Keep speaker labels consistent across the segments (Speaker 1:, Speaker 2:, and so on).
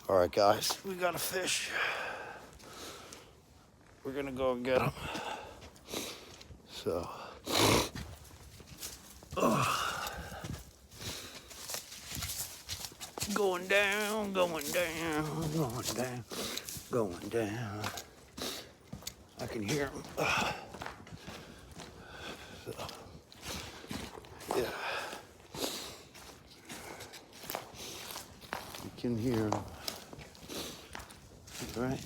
Speaker 1: All right, guys, we got a fish. We're gonna go and get him. So, going down, going down, going down, going down. I can hear him. So, yeah, you can hear him. All right.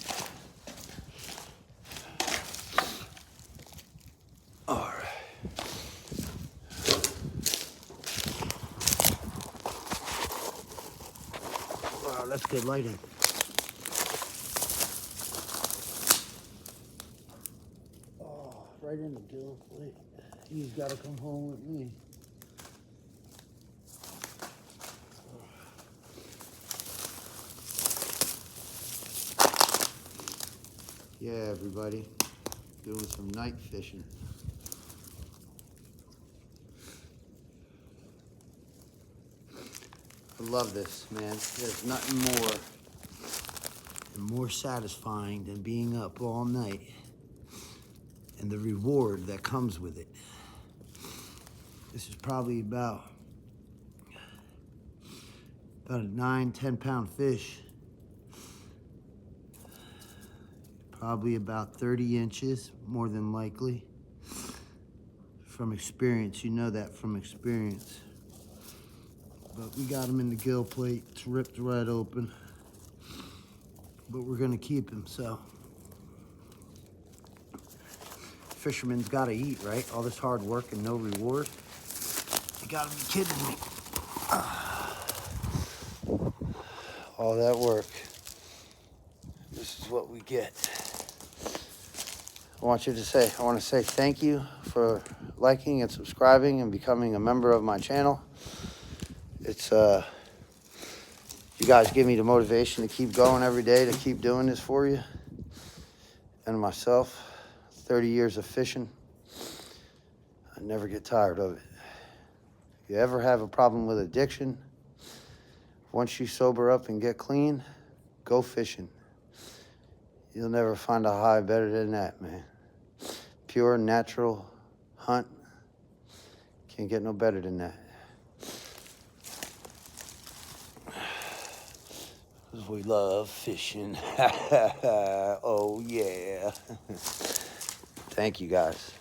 Speaker 1: All right. Wow, that's good lighting. Oh, right in the gill plate. He's got to come home with me. Yeah, everybody, doing some night fishing. I love this, man. There's nothing more satisfying than being up all night and the reward that comes with it. This is probably about a 9-10 pound fish. Probably about 30 inches, more than likely. From experience, you know that from experience. But we got him in the gill plate. It's ripped right open. But we're gonna keep him, so. Fisherman's gotta eat, right? All this hard work and no reward. You gotta be kidding me. All that work. This is what we get. I want to say thank you for liking and subscribing and becoming a member of my channel. It's, you guys give me the motivation to keep going every day, to keep doing this for you. And myself, 30 years of fishing. I never get tired of it. If you ever have a problem with addiction, once you sober up and get clean, go fishing. You'll never find a high better than that, man. Pure, natural hunt. Can't get no better than that. 'Cause we love fishing. Oh, yeah. Thank you, guys.